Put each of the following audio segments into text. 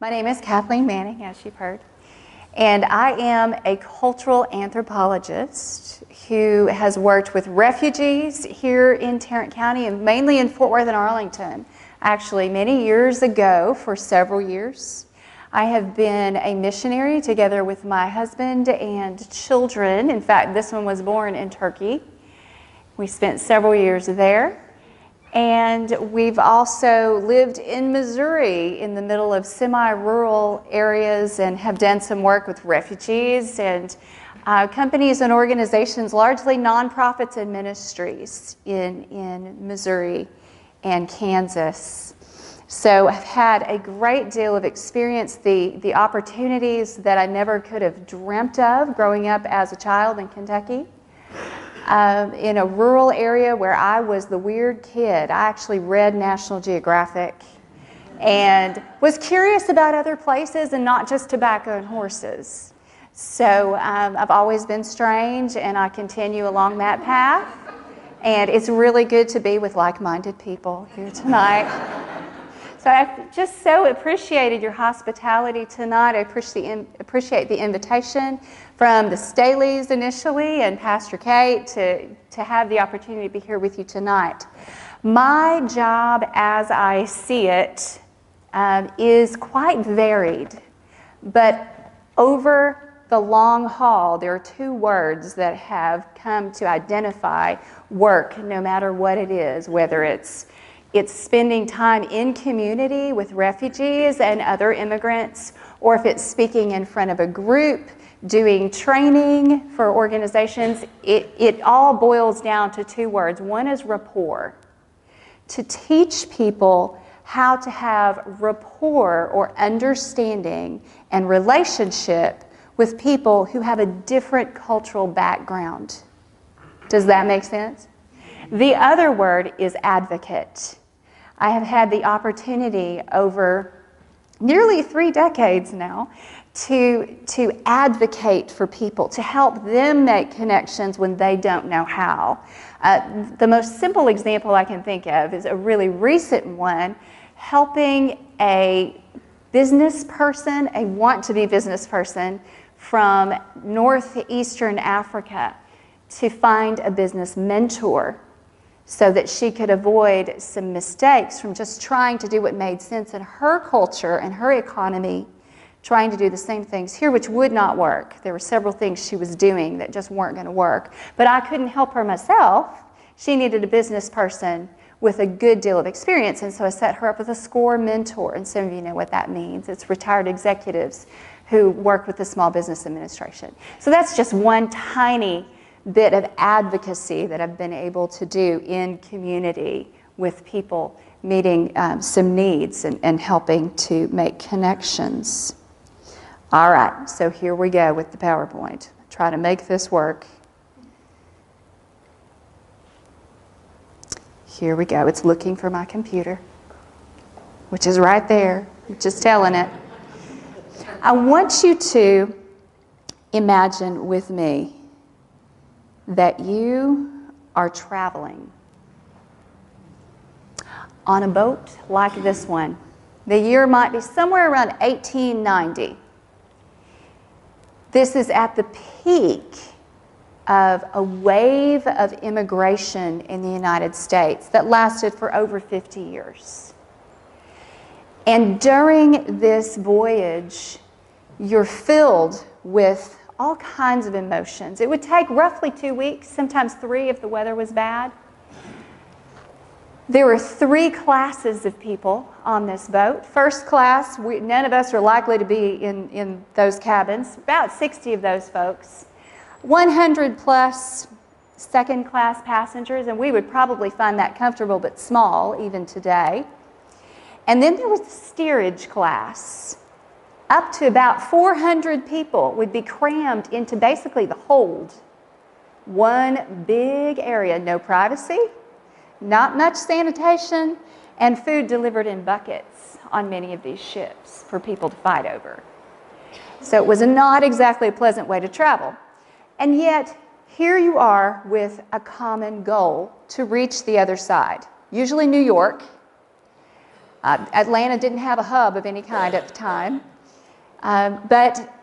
My name is Kathleen Manning, as you've heard, and I am a cultural anthropologist who has worked with refugees here in Tarrant County and mainly in Fort Worth and Arlington. Actually, many years ago, for several years, I have been a missionary together with my husband and children. In fact, this one was born in Turkey. We spent several years there. And we've also lived in Missouri in the middle of semi-rural areas and have done some work with refugees and companies and organizations, largely nonprofits and ministries in Missouri and Kansas. So I've had a great deal of experience, the opportunities that I never could have dreamt of growing up as a child in Kentucky. In a rural area where I was the weird kid. I actually read National Geographic and was curious about other places and not just tobacco and horses. So I've always been strange, and I continue along that path. And it's really good to be with like-minded people here tonight. So I just so appreciated your hospitality tonight. I appreciate the invitation from the Staleys initially and Pastor Kate to have the opportunity to be here with you tonight. My job, as I see it, is quite varied. But over the long haul, there are two words that have come to identify work, no matter what it is, whether it's spending time in community with refugees and other immigrants, or if it's speaking in front of a group, doing training for organizations. It all boils down to two words. One is rapport. To teach people how to have rapport or understanding and relationship with people who have a different cultural background. Does that make sense? The other word is advocate. I have had the opportunity over nearly 3 decades now to advocate for people, to help them make connections when they don't know how. The most simple example I can think of is a really recent one, helping a business person, a want-to-be business person from northeastern Africa to find a business mentor so that she could avoid some mistakes from just trying to do what made sense in her culture and her economy, trying to do the same things here, which would not work. There were several things she was doing that just weren't going to work. But I couldn't help her myself. She needed a business person with a good deal of experience, and so I set her up with a SCORE mentor, and some of you know what that means. It's retired executives who work with the Small Business Administration. So that's just one tiny bit of advocacy that I've been able to do in community with people meeting some needs and helping to make connections. All right, so here we go with the PowerPoint. Try to make this work. Here we go. It's looking for my computer, which is right there, just telling it. I want you to imagine with me that you are traveling on a boat like this one. The year might be somewhere around 1890. This is at the peak of a wave of immigration in the United States that lasted for over 50 years. And during this voyage, you're filled with all kinds of emotions. It would take roughly 2 weeks, sometimes 3 if the weather was bad. There were 3 classes of people on this boat. First class, none of us are likely to be in those cabins, about 60 of those folks. 100 plus second class passengers, and we would probably find that comfortable but small even today. And then there was the steerage class. Up to about 400 people would be crammed into basically the hold. One big area, no privacy, not much sanitation, and food delivered in buckets on many of these ships for people to fight over. So it was not exactly a pleasant way to travel. And yet, here you are with a common goal to reach the other side, usually New York, Atlanta didn't have a hub of any kind at the time. But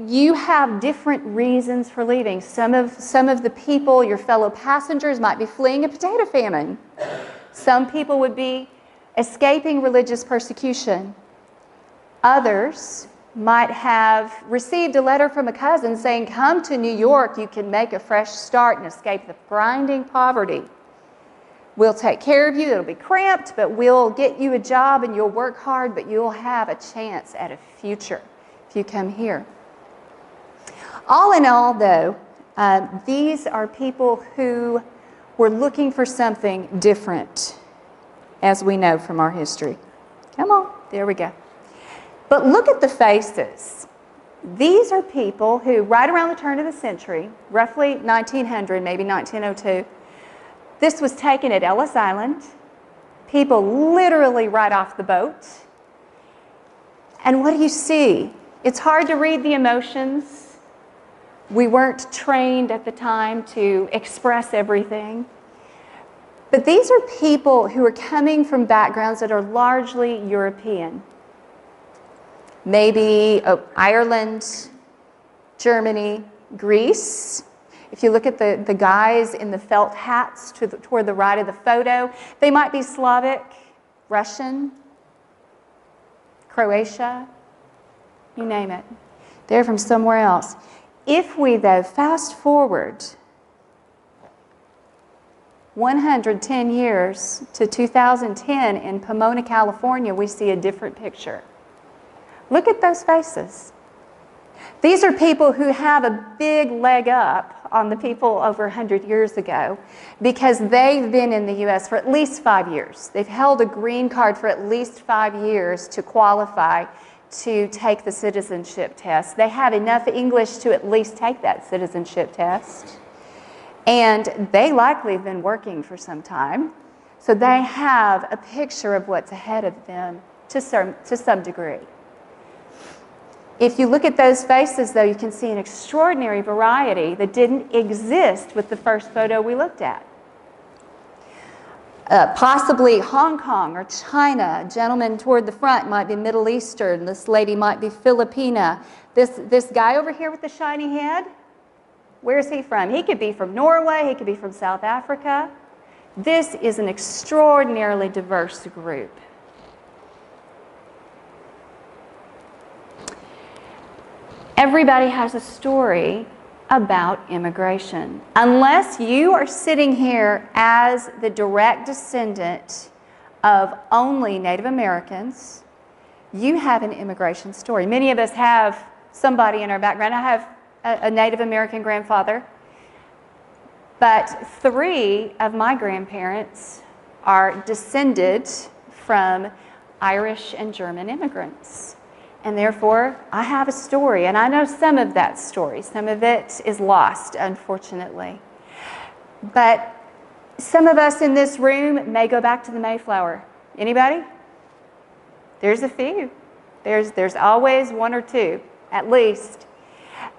you have different reasons for leaving. Some of the people, your fellow passengers, might be fleeing a potato famine. Some people would be escaping religious persecution. Others might have received a letter from a cousin saying, come to New York, you can make a fresh start and escape the grinding poverty. We'll take care of you, it'll be cramped, but we'll get you a job and you'll work hard, but you'll have a chance at a future if you come here. All in all, though, these are people who were looking for something different, as we know from our history. Come on, there we go. But look at the faces. These are people who, right around the turn of the century, roughly 1900, maybe 1902, this was taken at Ellis Island. People literally right off the boat. And what do you see? It's hard to read the emotions. We weren't trained at the time to express everything. But these are people who are coming from backgrounds that are largely European. Maybe Ireland, Germany, Greece. If you look at the guys in the felt hats toward the right of the photo, they might be Slavic, Russian, Croatia, you name it. They're from somewhere else. If we, though, fast forward 110 years to 2010 in Pomona, California, we see a different picture. Look at those faces. These are people who have a big leg up on the people over 100 years ago because they've been in the U.S. for at least 5 years. They've held a green card for at least 5 years to qualify to take the citizenship test. They have enough English to at least take that citizenship test. And they likely have been working for some time. So they have a picture of what's ahead of them to some degree. If you look at those faces, though, you can see an extraordinary variety that didn't exist with the first photo we looked at. Possibly Hong Kong or China. A gentleman toward the front might be Middle Eastern. This lady might be Filipina. This guy over here with the shiny head, where's he from? He could be from Norway. He could be from South Africa. This is an extraordinarily diverse group. Everybody has a story about immigration. Unless you are sitting here as the direct descendant of only Native Americans, you have an immigration story. Many of us have somebody in our background. I have a Native American grandfather, but 3 of my grandparents are descended from Irish and German immigrants. And therefore, I have a story, and I know some of that story. Some of it is lost, unfortunately. But some of us in this room may go back to the Mayflower. Anybody? There's a few. There's always 1 or 2, at least.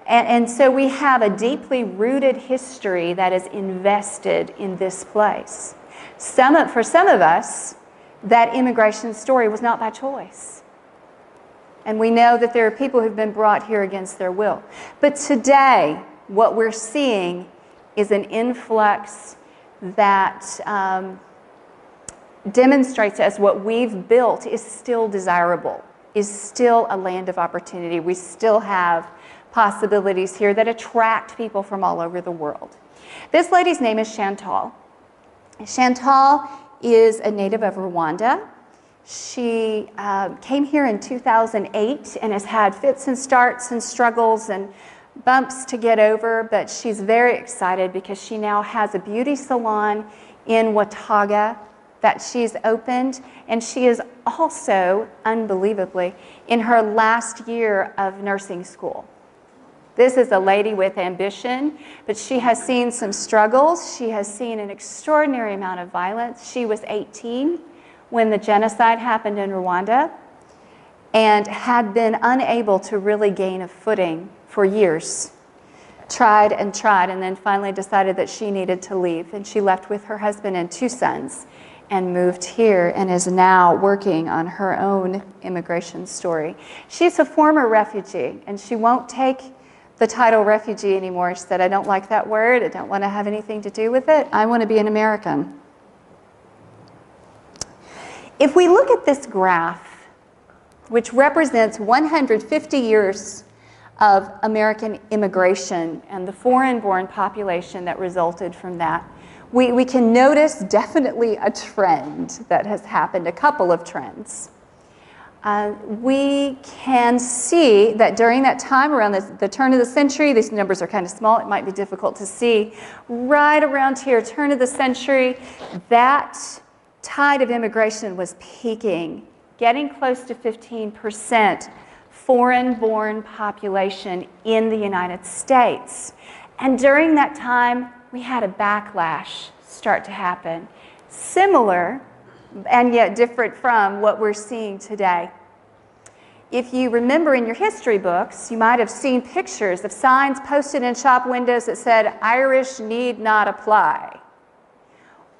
And so we have a deeply rooted history that is invested in this place. For some of us, that immigration story was not by choice. And we know that there are people who've been brought here against their will. But today, what we're seeing is an influx that demonstrates to us what we've built is still desirable, is still a land of opportunity. We still have possibilities here that attract people from all over the world. This lady's name is Chantal. Chantal is a native of Rwanda. She came here in 2008 and has had fits and starts and struggles and bumps to get over, but she's very excited because she now has a beauty salon in Watauga that she's opened, and she is also, unbelievably, in her last year of nursing school. This is a lady with ambition, but she has seen some struggles. She has seen an extraordinary amount of violence. She was 18 when the genocide happened in Rwanda and had been unable to really gain a footing for years. Tried, and then finally decided that she needed to leave. And she left with her husband and 2 sons and moved here and is now working on her own immigration story. She's a former refugee, and she won't take the title refugee anymore. She said, I don't like that word. I don't want to have anything to do with it. I want to be an American. If we look at this graph, which represents 150 years of American immigration and the foreign-born population that resulted from that, we can notice definitely a trend that has happened, a couple of trends. We can see that during that time, around the turn of the century, these numbers are kind of small, it might be difficult to see, right around here, turn of the century, that tide of immigration was peaking, getting close to 15% foreign-born population in the United States. And during that time, we had a backlash start to happen, similar and yet different from what we're seeing today. If you remember in your history books, you might have seen pictures of signs posted in shop windows that said, Irish need not apply,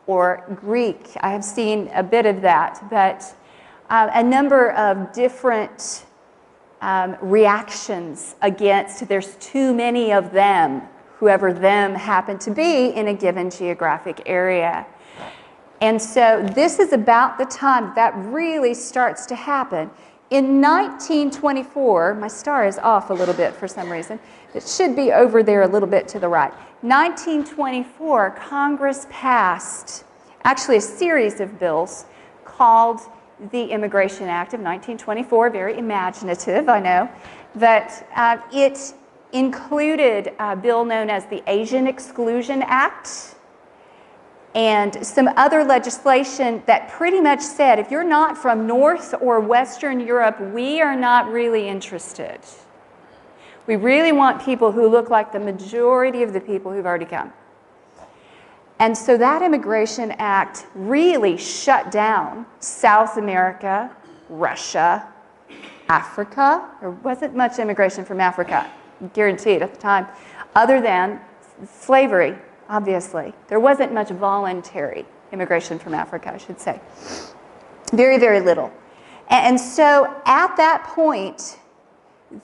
or Greek. I have seen a bit of that, but a number of different reactions against there's too many of them, whoever them happened to be in a given geographic area. And so this is about the time that really starts to happen. In 1924, my star is off a little bit for some reason. It should be over there a little bit to the right. 1924, Congress passed actually a series of bills called the Immigration Act of 1924, very imaginative, I know, that it included a bill known as the Asian Exclusion Act and some other legislation that pretty much said, if you're not from North or Western Europe, we are not really interested. We really want people who look like the majority of the people who've already come. And so that Immigration Act really shut down South America, Russia, Africa. There wasn't much immigration from Africa, guaranteed at the time, other than slavery, obviously. There wasn't much voluntary immigration from Africa, I should say. Very, very little. And so at that point,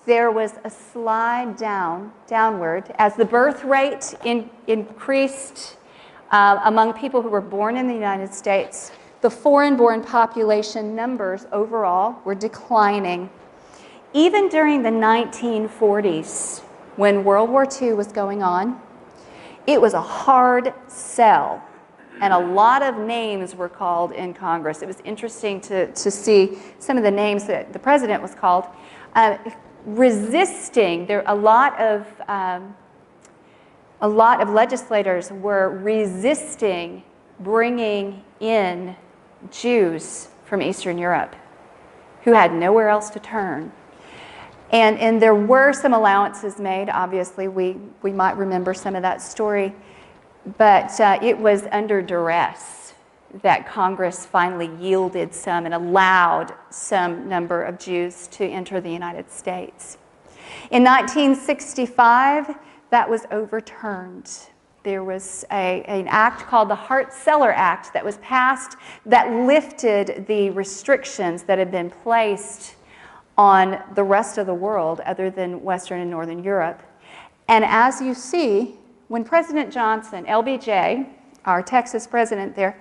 there was a slide downward as the birth rate increased among people who were born in the United States. The foreign-born population numbers overall were declining. Even during the 1940s, when World War II was going on, it was a hard sell, and a lot of names were called in Congress. It was interesting to see some of the names that the president was called. Resisting, a lot of legislators were resisting bringing in Jews from Eastern Europe who had nowhere else to turn. And there were some allowances made, obviously. We might remember some of that story. But it was under duress that Congress finally yielded some and allowed some number of Jews to enter the United States. In 1965, that was overturned. There was an act called the Hart-Celler Act that was passed that lifted the restrictions that had been placed on the rest of the world other than Western and Northern Europe. And as you see, when President Johnson, LBJ, our Texas president there,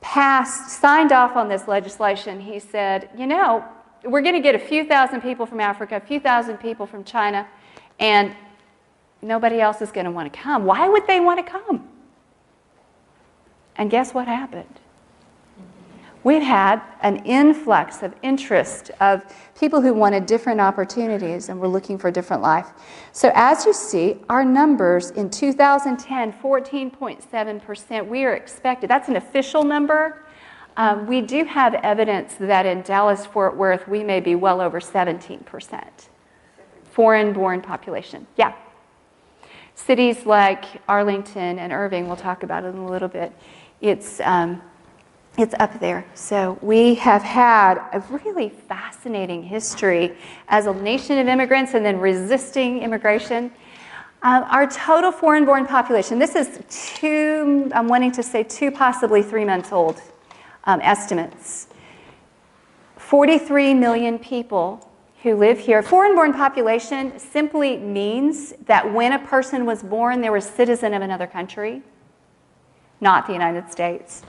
signed off on this legislation, he said, you know, we're going to get a few thousand people from Africa, a few thousand people from China, and nobody else is going to want to come. Why would they want to come? And guess what happened? We've had an influx of interest of people who wanted different opportunities and were looking for a different life. So as you see, our numbers in 2010, 14.7%, we are expected. That's an official number. We do have evidence that in Dallas-Fort Worth, we may be well over 17% foreign-born population. Yeah. Cities like Arlington and Irving, we'll talk about it in a little bit, it's up there. So we have had a really fascinating history as a nation of immigrants and then resisting immigration. Our total foreign-born population, this is I'm wanting to say 2, possibly 3 months old. estimates. 43 million people who live here. Foreign-born population simply means that when a person was born, they were a citizen of another country, not the United States.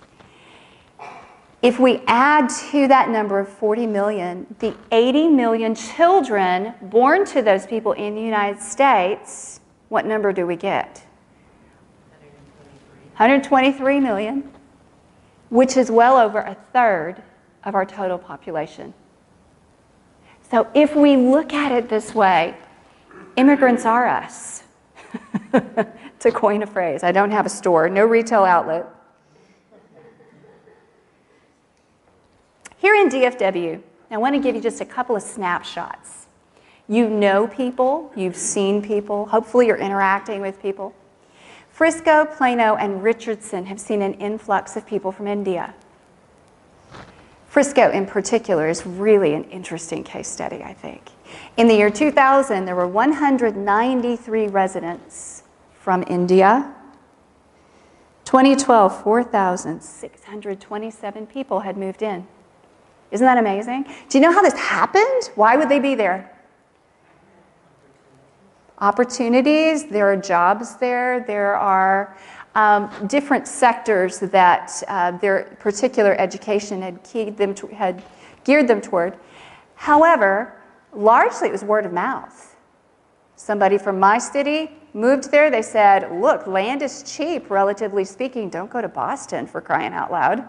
If we add to that number of 40 million, the 80 million children born to those people in the United States, what number do we get? 123 million, which is well over a third of our total population. So if we look at it this way, immigrants are us, to coin a phrase. I don't have a store, no retail outlet. Here in DFW, I want to give you just a couple of snapshots. You know people, you've seen people, hopefully you're interacting with people. Frisco, Plano, and Richardson have seen an influx of people from India. Frisco in particular is really an interesting case study, I think. In the year 2000, there were 193 residents from India. 2012, 4,627 people had moved in. Isn't that amazing? Do you know how this happened? Why would they be there? Opportunities, there are jobs there, there are different sectors that their particular education had geared them toward. However, largely it was word of mouth. Somebody from my city moved there, they said, look, land is cheap, relatively speaking. Don't go to Boston, for crying out loud.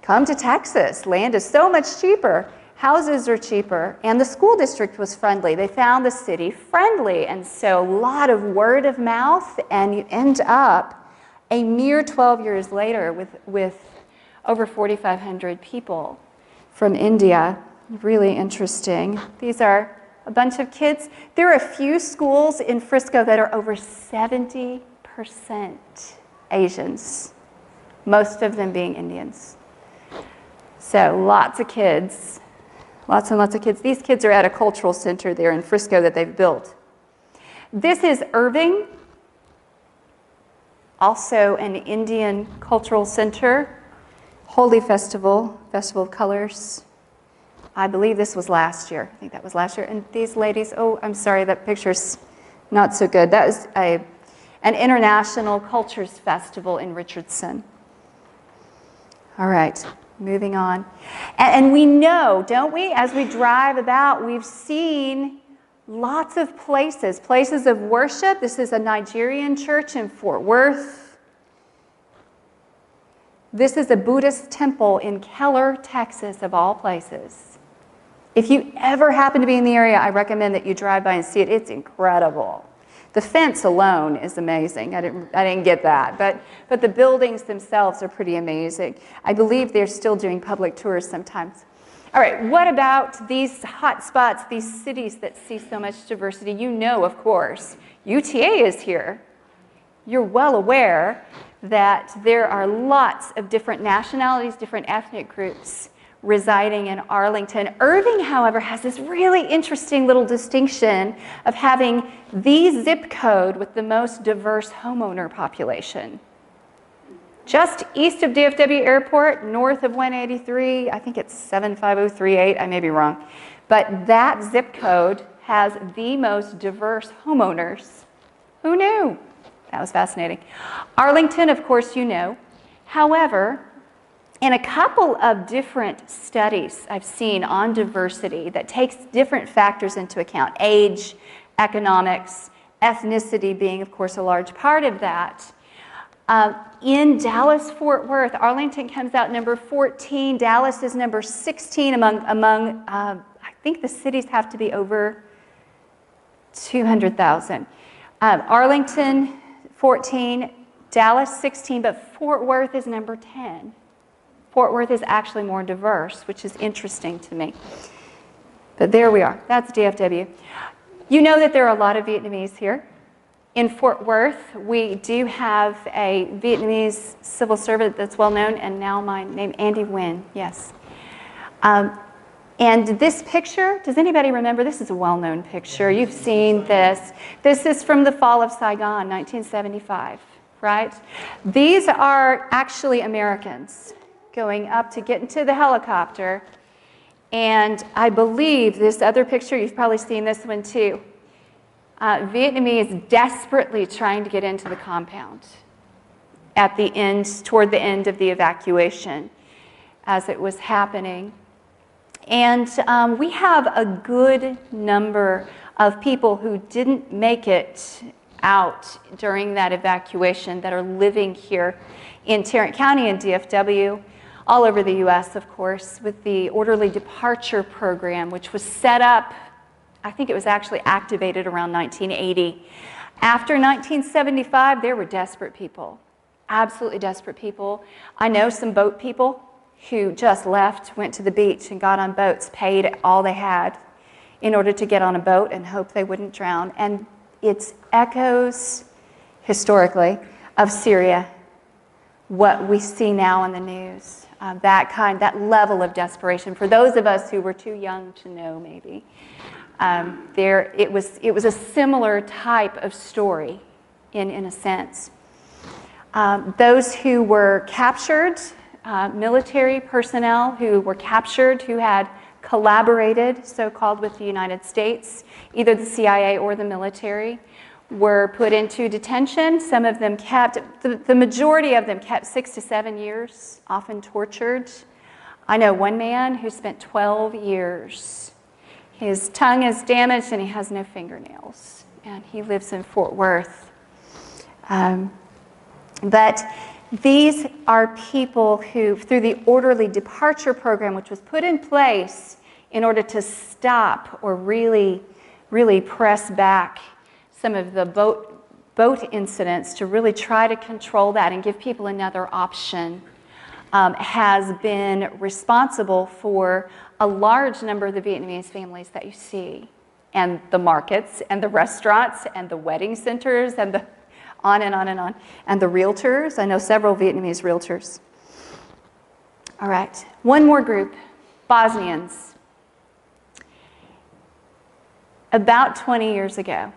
Come to Texas, land is so much cheaper. Houses are cheaper, and the school district was friendly. They found the city friendly, and so a lot of word of mouth, and you end up a mere 12 years later with over 4,500 people from India. Really interesting. These are a bunch of kids. There are a few schools in Frisco that are over 70% Asians, most of them being Indians. So lots of kids. Lots and lots of kids. These kids are at a cultural center there in Frisco that they've built. This is Irving, also an Indian cultural center. Holy Festival, Festival of Colors. I believe this was last year. I think that was last year. And these ladies, oh, I'm sorry, that picture's not so good. That was an International Cultures Festival in Richardson. All right. Moving on. And we know, don't we, as we drive about, we've seen lots of places of worship. This is a Nigerian church in Fort Worth. This is a Buddhist temple in Keller, Texas, of all places. If you ever happen to be in the area, I recommend that you drive by and see it. It's incredible. The fence alone is amazing. I didn't get that, but the buildings themselves are pretty amazing. I believe they're still doing public tours sometimes. All right, what about these hot spots, these cities that see so much diversity? You know, of course, UTA is here. You're well aware that there are lots of different nationalities, different ethnic groups residing in Arlington. Irving, however, has this really interesting little distinction of having the zip code with the most diverse homeowner population. Just east of DFW Airport, north of 183, I think it's 75038, I may be wrong, but that zip code has the most diverse homeowners. Who knew? That was fascinating. Arlington, of course, you know. However, in a couple of different studies I've seen on diversity that takes different factors into account, age, economics, ethnicity being, of course, a large part of that. In Dallas-Fort Worth, Arlington comes out number 14. Dallas is number 16 among I think the cities have to be over 200,000. Arlington, 14, Dallas, 16, but Fort Worth is number 10. Fort Worth is actually more diverse, which is interesting to me. But there we are. That's DFW. You know that there are a lot of Vietnamese here. In Fort Worth, we do have a Vietnamese civil servant that's well known, and now mine, named Andy Nguyen, yes. And this picture, does anybody remember? This is a well-known picture. You've seen this. This is from the fall of Saigon, 1975, right? These are actually Americans. going up to get into the helicopter. And I believe this other picture, you've probably seen this one too. Vietnamese desperately trying to get into the compound at the end, toward the end of the evacuation as it was happening. And we have a good number of people who didn't make it out during that evacuation that are living here in Tarrant County and DFW, all over the U.S., of course, with the Orderly Departure Program, which was set up, I think it was actually activated around 1980. After 1975, there were desperate people, absolutely desperate people. I know some boat people who just left, went to the beach and got on boats, paid all they had in order to get on a boat and hope they wouldn't drown. And it's echoes, historically, of Syria, what we see now in the news. That level of desperation. For those of us who were too young to know, maybe, it was a similar type of story, in a sense. Those who were captured, military personnel who were captured, who had collaborated, so-called, with the United States, either the CIA or the military, were put into detention. Some of them kept, the majority of them kept 6 to 7 years, often tortured. I know one man who spent 12 years. His tongue is damaged and he has no fingernails. And he lives in Fort Worth. But these are people who, through the Orderly Departure Program, which was put in place in order to stop or really press back some of the boat incidents, to really try to control that and give people another option, has been responsible for a large number of the Vietnamese families that you see, and the markets, and the restaurants, and the wedding centers, and the on and on and on, and the realtors. I know several Vietnamese realtors. All right, one more group, Bosnians. About 20 years ago,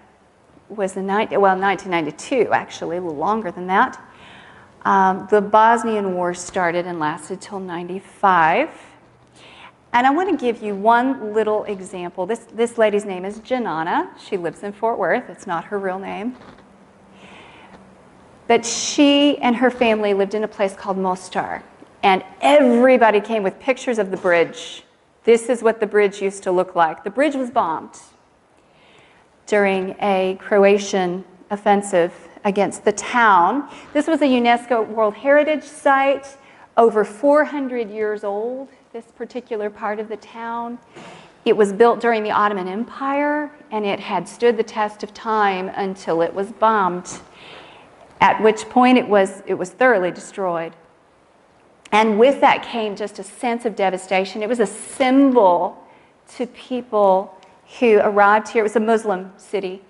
was 1992, actually, a little longer than that. The Bosnian War started and lasted till 95. And I want to give you one little example. This lady's name is Janana. She lives in Fort Worth. It's not her real name. But she and her family lived in a place called Mostar. And everybody came with pictures of the bridge. This is what the bridge used to look like. The bridge was bombed during a Croatian offensive against the town. This was a UNESCO World Heritage Site, over 400 years old, this particular part of the town. It was built during the Ottoman Empire, and it had stood the test of time until it was bombed, at which point it was thoroughly destroyed. And with that came just a sense of devastation. It was a symbol to people who arrived here. It was a Muslim city.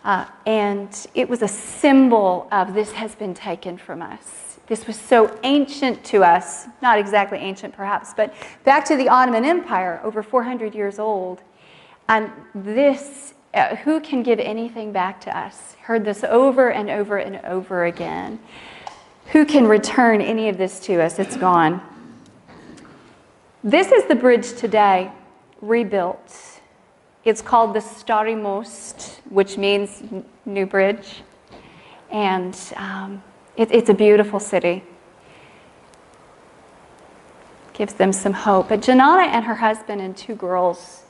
And it was a symbol of, this has been taken from us. This was so ancient to us, not exactly ancient perhaps, but back to the Ottoman Empire, over 400 years old. And this, who can give anything back to us? Heard this over and over and over again. Who can return any of this to us? It's gone. This is the bridge today, rebuilt. It's called the Stari Most, which means new bridge. And it's a beautiful city. Gives them some hope. But Janana and her husband and 2 girls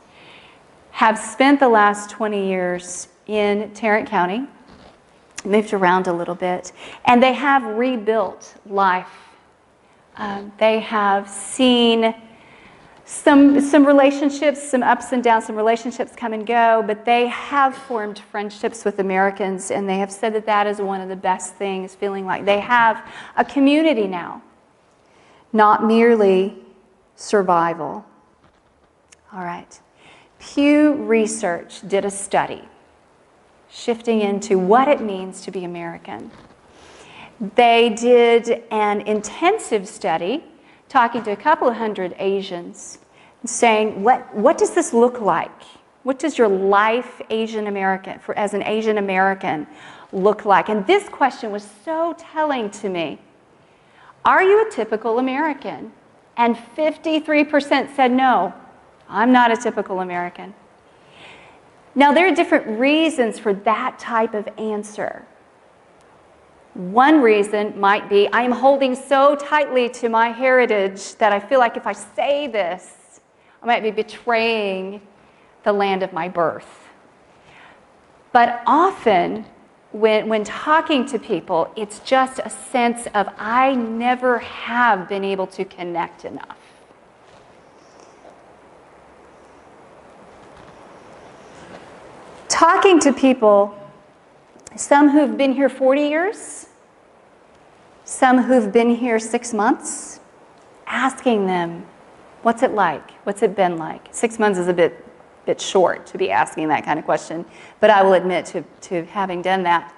have spent the last 20 years in Tarrant County, moved around a little bit, and they have rebuilt life. They have seen some relationships, some ups and downs, some relationships come and go, but they have formed friendships with Americans, and they have said that that is one of the best things, feeling like they have a community now, not merely survival. All right. Pew Research did a study shifting into what it means to be American. They did an intensive study talking to a couple of hundred Asians, saying, what does this look like? What does your life as an Asian American look like? And this question was so telling to me. Are you a typical American? And 53% said no, I'm not a typical American. Now, there are different reasons for that type of answer. One reason might be, I am holding so tightly to my heritage that I feel like if I say this, I might be betraying the land of my birth. But often, when talking to people, it's just a sense of, I never have been able to connect enough. Talking to people, some who've been here 40 years, some who've been here 6 months, asking them, what's it like? What's it been like? 6 months is a bit short to be asking that kind of question, but I will admit to having done that.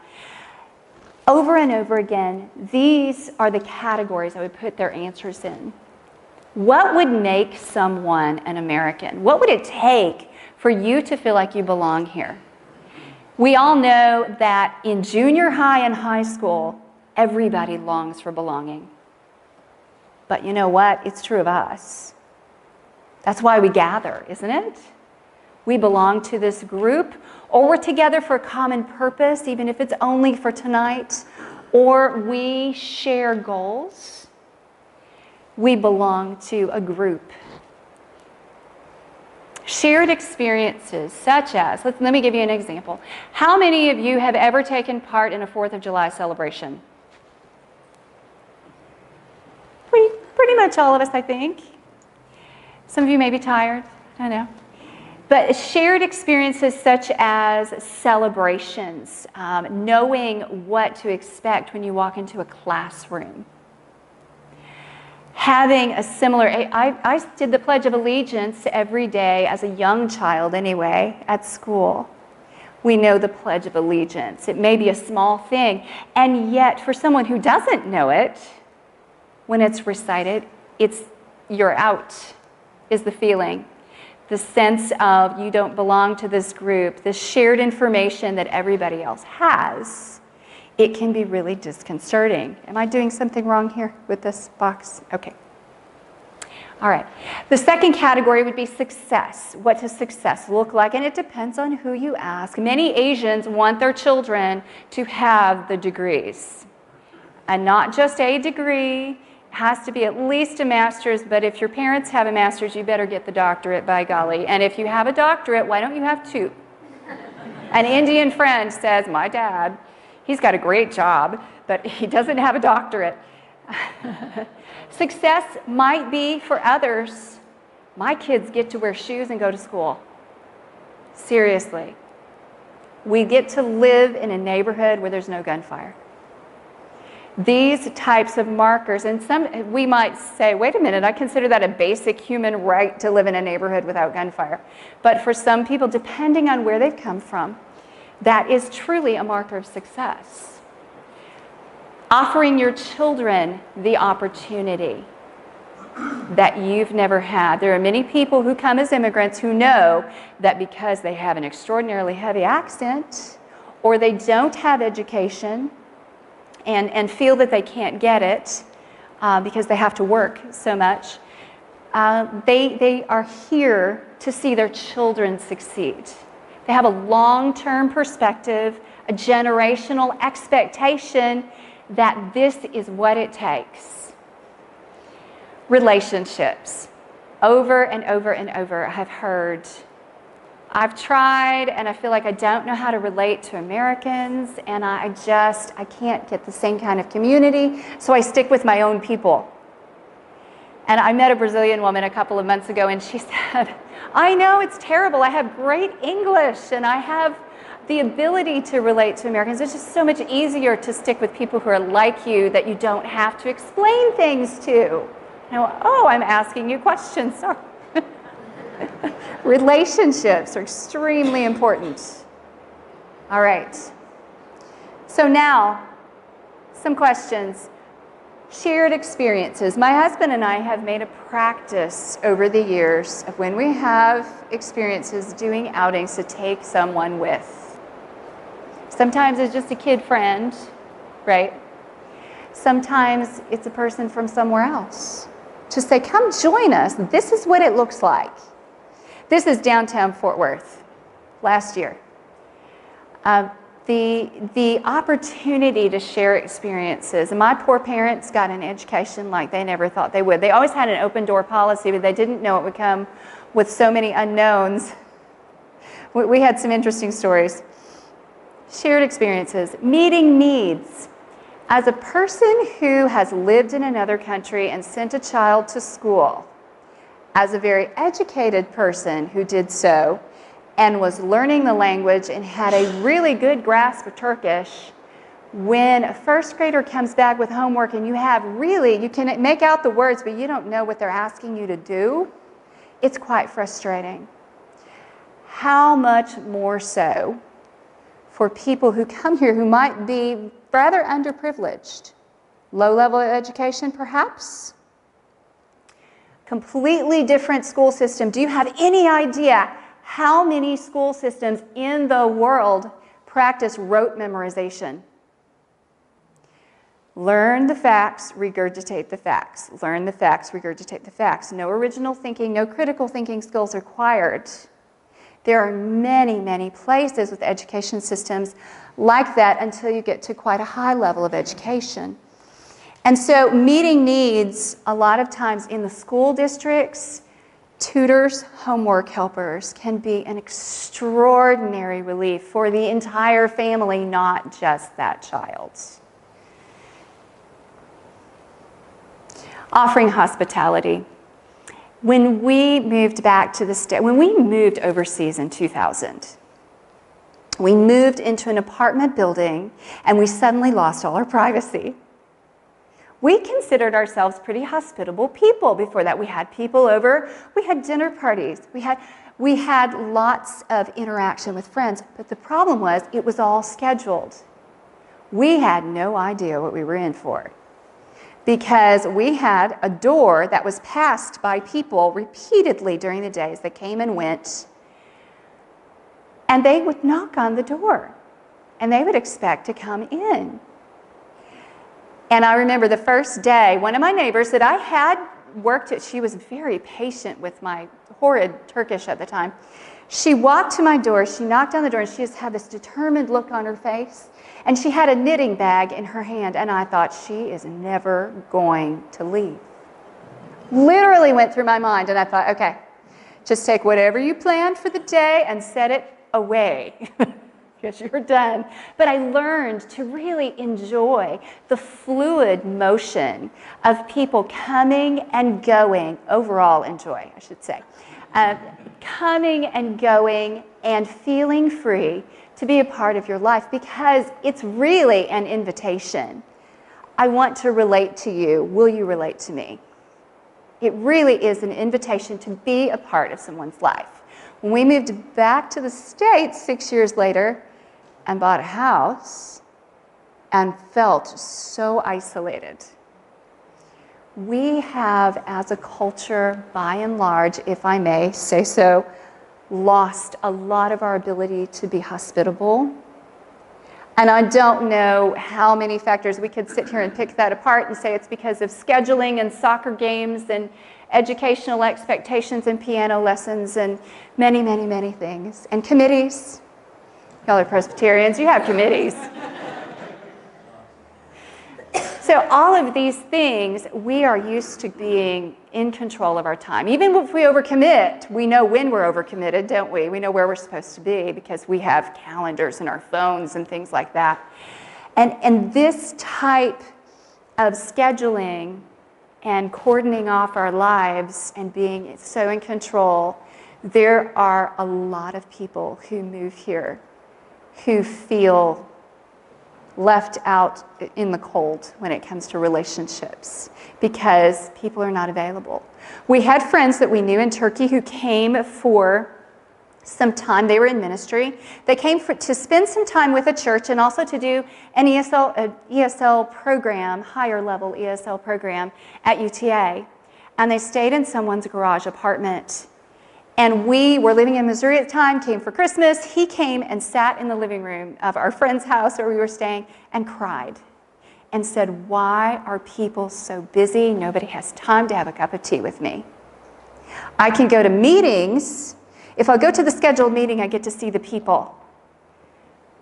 Over and over again, these are the categories I would put their answers in. What would make someone an American? What would it take for you to feel like you belong here? We all know that in junior high and high school, everybody longs for belonging. But you know what? It's true of us. That's why we gather, isn't it? We belong to this group, or we're together for a common purpose, even if it's only for tonight, or we share goals. We belong to a group. Shared experiences such as, let me give you an example. How many of you have ever taken part in a 4th of July celebration? Pretty much all of us, I think. Some of you may be tired, I don't know. But shared experiences such as celebrations, knowing what to expect when you walk into a classroom. Having a similar, I did the Pledge of Allegiance every day as a young child anyway, at school. We know the Pledge of Allegiance. It may be a small thing, and yet for someone who doesn't know it, when it's recited, you're out, is the feeling. The sense of you don't belong to this group, this shared information that everybody else has. It can be really disconcerting. Am I doing something wrong here with this box? Okay. All right. The second category would be success. What does success look like? And it depends on who you ask. Many Asians want their children to have the degrees. And not just a degree. It has to be at least a master's, but if your parents have a master's, you better get the doctorate, by golly. And if you have a doctorate, why don't you have 2? An Indian friend says, my dad, he's got a great job, but he doesn't have a doctorate. Success might be for others, my kids get to wear shoes and go to school. Seriously. We get to live in a neighborhood where there's no gunfire. These types of markers, and we might say, wait a minute, I consider that a basic human right to live in a neighborhood without gunfire. But for some people, depending on where they've come from, that is truly a marker of success. Offering your children the opportunity that you've never had. There are many people who come as immigrants who know that because they have an extraordinarily heavy accent, or they don't have education, and feel that they can't get it because they have to work so much, they are here to see their children succeed. They have a long-term perspective, a generational expectation that this is what it takes. Relationships. Over and over and over, I have heard, I've tried and I feel like I don't know how to relate to Americans, and I can't get the same kind of community, so I stick with my own people. And I met a Brazilian woman a couple of months ago, and she said, I know it's terrible. I have great English and I have the ability to relate to Americans. It's just so much easier to stick with people who are like you that you don't have to explain things to. Now, oh, I'm asking you questions. Sorry. Relationships are extremely important. All right. So now, some questions. Shared experiences. My husband and I have made a practice over the years of when we have experiences doing outings to take someone with. Sometimes it's just a kid friend, right? Sometimes it's a person from somewhere else. To say, come join us. This is what it looks like. This is downtown Fort Worth last year. The opportunity to share experiences. And my poor parents got an education like they never thought they would. They always had an open door policy, but they didn't know it would come with so many unknowns. We had some interesting stories. Shared experiences, meeting needs. As a person who has lived in another country and sent a child to school, as a very educated person who did so and was learning the language and had a really good grasp of Turkish, when a first grader comes back with homework and you can make out the words, but you don't know what they're asking you to do, it's quite frustrating. How much more so for people who come here who might be rather underprivileged, low level of education perhaps, completely different school system. Do you have any idea how many school systems in the world practice rote memorization? Learn the facts, regurgitate the facts. Learn the facts, regurgitate the facts. No original thinking, no critical thinking skills required. There are many, many places with education systems like that until you get to quite a high level of education. And so meeting needs, a lot of times in the school districts, tutors, homework helpers can be an extraordinary relief for the entire family, not just that child. Offering hospitality. When we moved back to the state, when we moved overseas in 2000, we moved into an apartment building and we suddenly lost all our privacy. We considered ourselves pretty hospitable people before that. We had people over, we had dinner parties, we had lots of interaction with friends, but the problem was it was all scheduled. We had no idea what we were in for, because we had a door that was passed by people repeatedly during the days that came and went, and they would knock on the door, and they would expect to come in. And I remember the first day, one of my neighbors that I had worked at, she was very patient with my horrid Turkish at the time. She walked to my door, she knocked on the door, and she just had this determined look on her face. And she had a knitting bag in her hand, and I thought, she is never going to leave. Literally went through my mind, and I thought, okay, just take whatever you planned for the day and set it away, because you're done. But I learned to really enjoy the fluid motion of people coming and going, overall enjoy, I should say, coming and going and feeling free to be a part of your life, because it's really an invitation. I want to relate to you. Will you relate to me? It really is an invitation to be a part of someone's life. When we moved back to the States 6 years later and bought a house and felt so isolated, we have, as a culture, by and large, if I may say so, lost a lot of our ability to be hospitable. And I don't know how many factors we could sit here and pick that apart and say it's because of scheduling and soccer games and educational expectations and piano lessons and many, many, many things. And committees. Y'all are Presbyterians, you have committees. So all of these things, we are used to being in control of our time. Even if we overcommit, we know when we're overcommitted, don't we? We know where we're supposed to be because we have calendars in our phones and things like that. And this type of scheduling and cordoning off our lives and being so in control, there are a lot of people who move here who feel left out in the cold when it comes to relationships because people are not available. We had friends that we knew in Turkey who came for some time. They were in ministry. They came to spend some time with a church and also to do an ESL program, higher level ESL program at UTA. And they stayed in someone's garage apartment. And we were living in Missouri at the time, came for Christmas. He came and sat in the living room of our friend's house where we were staying and cried and said, why are people so busy? Nobody has time to have a cup of tea with me. I can go to meetings. If I go to the scheduled meeting, I get to see the people.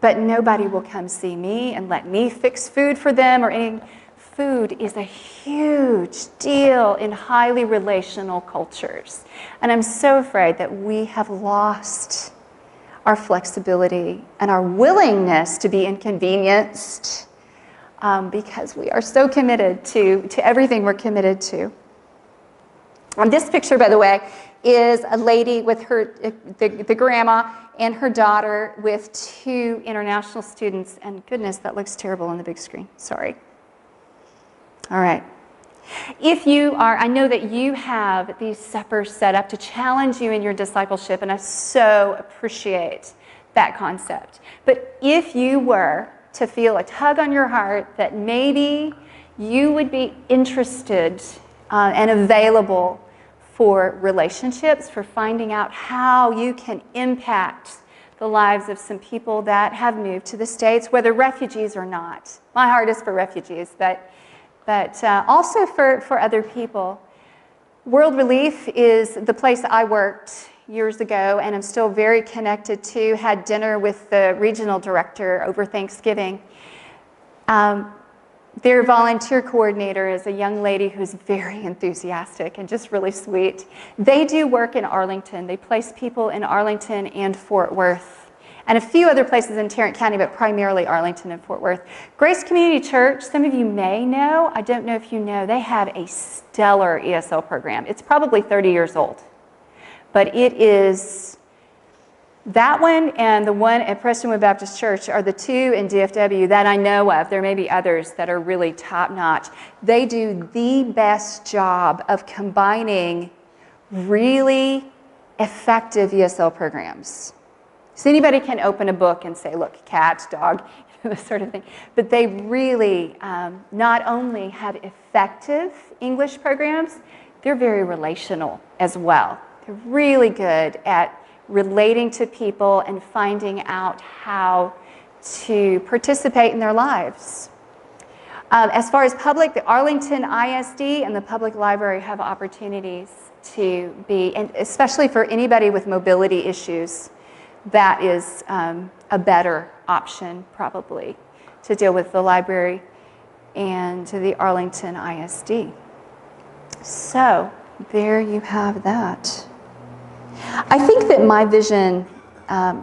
But nobody will come see me and let me fix food for them or anything. Food is a huge deal in highly relational cultures. And I'm so afraid that we have lost our flexibility and our willingness to be inconvenienced because we are so committed to everything we're committed to. This picture, by the way, is a lady with the grandma and her daughter with 2 international students. And goodness, that looks terrible on the big screen. Sorry. All right. If you are, I know that you have these suppers set up to challenge you in your discipleship, and I so appreciate that concept. But if you were to feel a tug on your heart that maybe you would be interested and available for relationships, for finding out how you can impact the lives of some people that have moved to the States, whether refugees or not. My heart is for refugees, but also for other people. World Relief is the place I worked years ago, and I'm still very connected to. Had dinner with the regional director over Thanksgiving. Their volunteer coordinator is a young lady who's very enthusiastic and just really sweet. They do work in Arlington. They place people in Arlington and Fort Worth, and a few other places in Tarrant County, but primarily Arlington and Fort Worth. Grace Community Church, some of you may know, I don't know if you know, they have a stellar ESL program. It's probably 30 years old, but it is, that one and the one at Prestonwood Baptist Church are the 2 in DFW that I know of. There may be others that are really top-notch. They do the best job of combining really effective ESL programs. So anybody can open a book and say, look, cat, dog, this sort of thing. But they really not only have effective English programs, they're very relational as well. They're really good at relating to people and finding out how to participate in their lives. As far as public, the Arlington ISD and the public library have opportunities to be, and especially for anybody with mobility issues, that is a better option probably to deal with the library and to the Arlington ISD. So there you have that. I think that my vision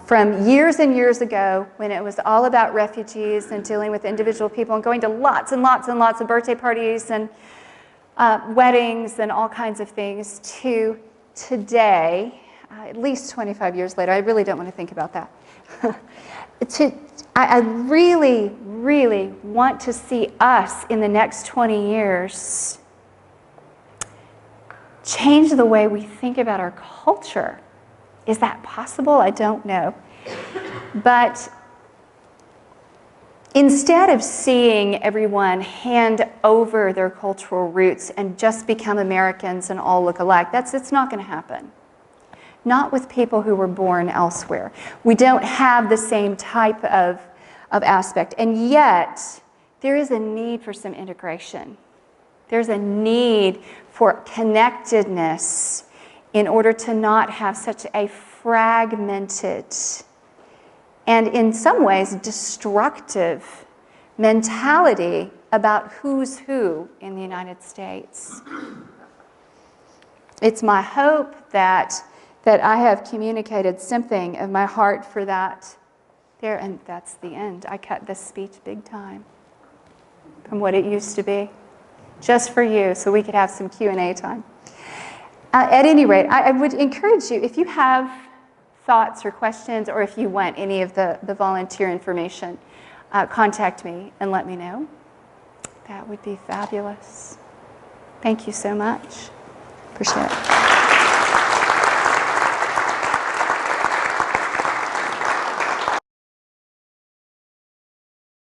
from years and years ago, when it was all about refugees and dealing with individual people and going to lots and lots and lots of birthday parties and weddings and all kinds of things, to today, at least 25 years later, I really don't want to think about that. I really, really want to see us in the next 20 years change the way we think about our culture. Is that possible? I don't know. But instead of seeing everyone hand over their cultural roots and just become Americans and all look alike, it's not going to happen. Not with people who were born elsewhere. We don't have the same type of aspect. And yet, there is a need for some integration. There's a need for connectedness in order to not have such a fragmented and in some ways destructive mentality about who's who in the United States. It's my hope that I have communicated something of my heart for that there, and that's the end. I cut this speech big time from what it used to be, just for you, so we could have some Q&A time. At any rate, I would encourage you, if you have thoughts or questions, or if you want any of the volunteer information, contact me and let me know. That would be fabulous. Thank you so much. Appreciate it.